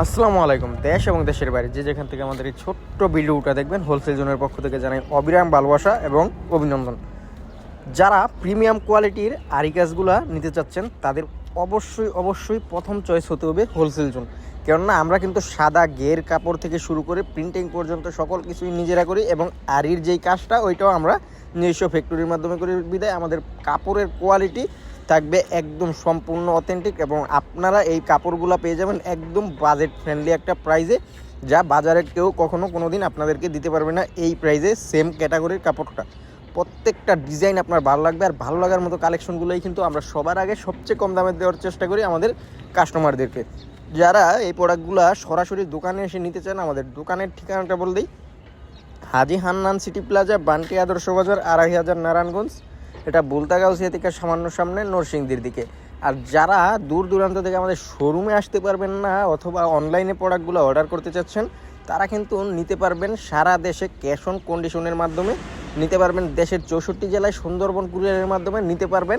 আসসালামু আলাইকুম। দেশ এবং দেশের বাইরে যে যেখান থেকে আমাদের এই ছোট্ট ভিডিওটা দেখবেন, হোলসেল জোনের পক্ষ থেকে জানাই অবিরাম ভালোবাসা এবং অভিনন্দন। যারা প্রিমিয়াম কোয়ালিটির আরি গাছগুলো নিতে চাচ্ছেন তাদের অবশ্যই প্রথম চয়েস হতে হবে হোলসেল জোন। কেননা আমরা কিন্তু সাদা গের কাপড় থেকে শুরু করে প্রিন্টিং পর্যন্ত সকল কিছুই নিজেরা করি এবং আরির যেই কাজটা ওইটাও আমরা নিজস্ব ফ্যাক্টরির মাধ্যমে করি বিধায় আমাদের কাপড়ের কোয়ালিটি থাকবে একদম সম্পূর্ণ অথেন্টিক এবং আপনারা এই কাপড়গুলো পেয়ে যাবেন একদম বাজেট ফ্রেন্ডলি একটা প্রাইসে, যা বাজারে কেউ কখনো কোনো দিন আপনাদেরকে দিতে পারবে না এই প্রাইসে। সেম ক্যাটাগরির কাপড়টা প্রত্যেকটা ডিজাইন আপনার ভালো লাগবে, আর ভালো লাগার মতো কালেকশনগুলোই কিন্তু আমরা সবার আগে সবচেয়ে কম দামে দেওয়ার চেষ্টা করি আমাদের কাস্টমারদেরকে। যারা এই প্রোডাক্টগুলো সরাসরি দোকানে এসে নিতে চান, আমাদের দোকানের ঠিকানাটা বলে দিই, হাজি হান্নান সিটি প্লাজা, বান্টি আদর্শ বাজার, 2500 নারায়ণগঞ্জ। এটা বুলতাগাউসিয়া থেকে সামান্য সামনে নরসিংদীর দিকে। আর যারা দূর দূরান্ত থেকে আমাদের শোরুমে আসতে পারবেন না অথবা অনলাইনে প্রোডাক্টগুলো অর্ডার করতে চাচ্ছেন, তারা কিন্তু নিতে পারবেন সারা দেশে ক্যাশ অন কন্ডিশনের মাধ্যমে নিতে পারবেন, দেশের 64 জেলায় সুন্দরবন কুরিয়ারের মাধ্যমে নিতে পারবেন,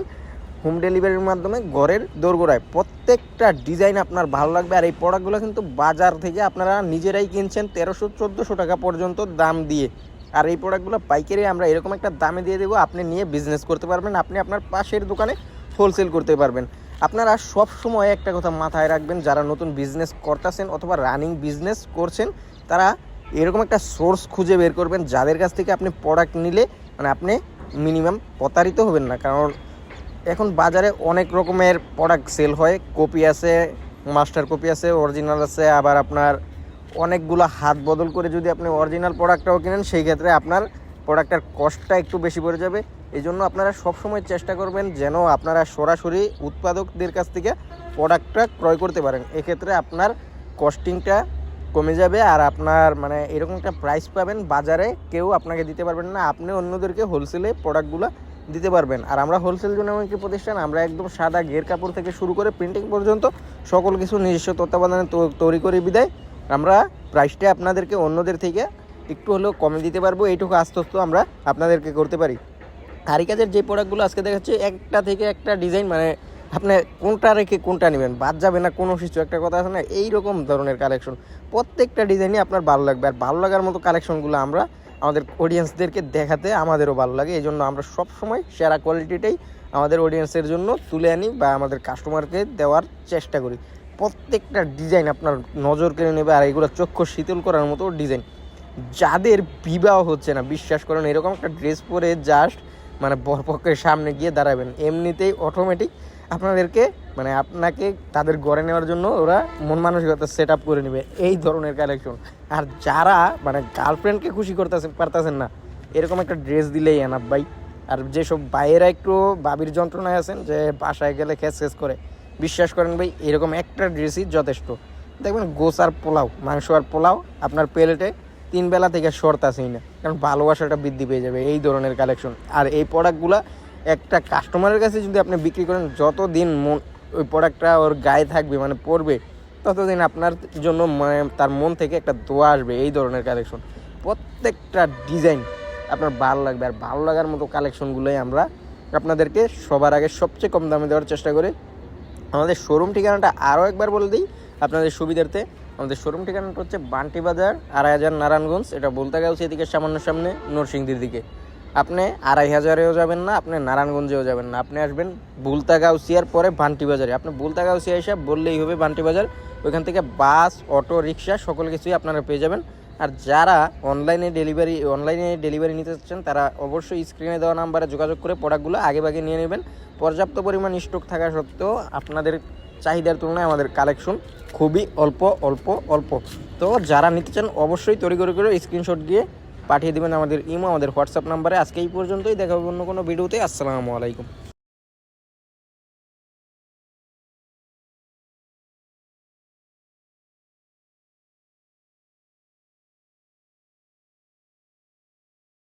হোম ডেলিভারির মাধ্যমে ঘরের দোরগোড়ায়। প্রত্যেকটা ডিজাইন আপনার ভালো লাগবে। আর এই প্রোডাক্টগুলো কিন্তু বাজার থেকে আপনারা নিজেরাই কিনছেন 1300-1400 টাকা পর্যন্ত দাম দিয়ে, আর এই প্রোডাক্টগুলো পাইকারি আমরা এরকম একটা দামে দিয়ে দেবো, আপনি নিয়ে বিজনেস করতে পারবেন, আপনি আপনার পাশের দোকানে হোলসেল করতে পারবেন। আপনারা সব সময় একটা কথা মাথায় রাখবেন, যারা নতুন বিজনেস করতেছেন অথবা রানিং বিজনেস করছেন, তারা এরকম একটা সোর্স খুঁজে বের করবেন যাদের কাছ থেকে আপনি প্রোডাক্ট নিলে মানে আপনি মিনিমাম প্রতারিত হবেন না। কারণ এখন বাজারে অনেক রকমের প্রোডাক্ট সেল হয়, কপি আছে, মাস্টার কপি আছে, অরিজিনাল আছে, আবার আপনার অনেকগুলো হাত বদল করে যদি আপনি অরিজিনাল প্রোডাক্টটাও কিনেন সেই ক্ষেত্রে আপনার প্রোডাক্টের কস্টটা একটু বেশি পড়ে যাবে। এই জন্য আপনারা সবসময় চেষ্টা করবেন যেন আপনারা সরাসরি উৎপাদকদের কাছ থেকে প্রোডাক্টটা ক্রয় করতে পারেন। এক্ষেত্রে আপনার কস্টিংটা কমে যাবে আর আপনার মানে এরকম একটা প্রাইস পাবেন বাজারে কেউ আপনাকে দিতে পারবেন না, আপনি অন্যদেরকে হোলসেলে প্রোডাক্টগুলো দিতে পারবেন। আর আমরা হোলসেল জন্য এমন একটি প্রতিষ্ঠান, আমরা একদম সাদা গের কাপড় থেকে শুরু করে প্রিন্টিং পর্যন্ত সকল কিছু নিজস্ব তত্ত্বাবধানে তৈরি করে বিদায় আমরা প্রাইসটা আপনাদেরকে অন্যদের থেকে একটু হলেও কমে দিতে পারবো, এইটুকু আশ্বস্ত আমরা আপনাদেরকে করতে পারি। আরি কাজের যে প্রোডাক্টগুলো আজকে দেখাচ্ছি একটা থেকে একটা ডিজাইন, মানে আপনি কোনটা রেখে কোনটা নেবেন বাদ যাবে না কোনো কিছু, একটা কথা আছে না, এইরকম ধরনের কালেকশন প্রত্যেকটা ডিজাইনই আপনার ভালো লাগবে। আর ভালো লাগার মতো কালেকশনগুলো আমরা আমাদের অডিয়েন্সদেরকে দেখাতে আমাদেরও ভালো লাগে, এই জন্য আমরা সবসময় সেরা কোয়ালিটিটাই আমাদের অডিয়েন্সের জন্য তুলে আনি বা আমাদের কাস্টমারকে দেওয়ার চেষ্টা করি। প্রত্যেকটা ডিজাইন আপনার নজর কেড়ে নেবে, আর এগুলো চক্ষু শীতল করার মতো ডিজাইন। যাদের বিবাহ হচ্ছে না, বিশ্বাস করেন এরকম একটা ড্রেস পরে জাস্ট মানে বরপক্ষের সামনে গিয়ে দাঁড়াবেন, এমনিতেই অটোমেটিক আপনাদেরকে মানে আপনাকে তাদের গড়ে নেওয়ার জন্য ওরা মন মানসিকতা সেট আপ করে নেবে, এই ধরনের কালেকশন। আর যারা মানে গার্লফ্রেন্ডকে খুশি পারতেছেন না, এরকম একটা ড্রেস দিলেই এনাফ ভাই। আর যেসব ভাইয়েরা একটু বাবির যন্ত্রণায় আছেন যে বাসায় গেলে খেস করে, বিশ্বাস করেন ভাই এরকম একটা ড্রেসই যথেষ্ট। দেখবেন গোস আর পোলাও, মাংস আর পোলাও আপনার প্লেটে 3 বেলা থেকে শর্ত আসেই না, কারণ ভালোবাসাটা বৃদ্ধি পেয়ে যাবে এই ধরনের কালেকশন। আর এই প্রোডাক্টগুলো একটা কাস্টমারের কাছে যদি আপনি বিক্রি করেন, যতদিন মন ওই প্রোডাক্টটা ওর গায়ে থাকবে মানে পরবে, ততদিন আপনার জন্য মানে তার মন থেকে একটা দোয়া আসবে। এই ধরনের কালেকশন প্রত্যেকটা ডিজাইন আপনার ভালো লাগবে, আর ভালো লাগার মতো কালেকশনগুলোই আমরা আপনাদেরকে সবার আগে সবচেয়ে কম দামে দেওয়ার চেষ্টা করি। আমাদের শোরুম ঠিকানাটা আরও একবার বলে দিই আপনাদের সুবিধার্থে। আমাদের শোরুম ঠিকানাটা হচ্ছে বান্টি বাজার, 2500 নারায়ণগঞ্জ। এটা বুলতাগাউসিয়া দিকে সামান্য সামনে নরসিংদীর দিকে। আপনি 2500-এও যাবেন না, আপনি নারায়ণগঞ্জেও যাবেন না, আপনি আসবেন বুলতাগাউসিয়ার পরে বান্টি বাজারে। আপনি বুলতাগাউসিয়া হিসাব বললেই হবে বান্টি বাজার, ওইখান থেকে বাস, অটো, রিক্সা সকল কিছুই আপনারা পেয়ে যাবেন। আর যারা অনলাইনে ডেলিভারি নিতে চাচ্ছেন, তারা অবশ্যই স্ক্রিনে দেওয়া নাম্বারে যোগাযোগ করে প্রোডাক্টগুলো আগে নিয়ে নেবেন। পর্যাপ্ত পরিমাণ স্টক থাকা সত্ত্বেও আপনাদের চাহিদার তুলনায় আমাদের কালেকশন খুবই অল্প। তো যারা নিতে চান অবশ্যই তৈরি করে স্ক্রিনশট দিয়ে পাঠিয়ে দেবেন আমাদের ইমো, আমাদের হোয়াটসঅ্যাপ নাম্বারে। আজকে এই পর্যন্তই, দেখা হবে অন্য কোনো ভিডিওতে। আসসালামু আলাইকুম।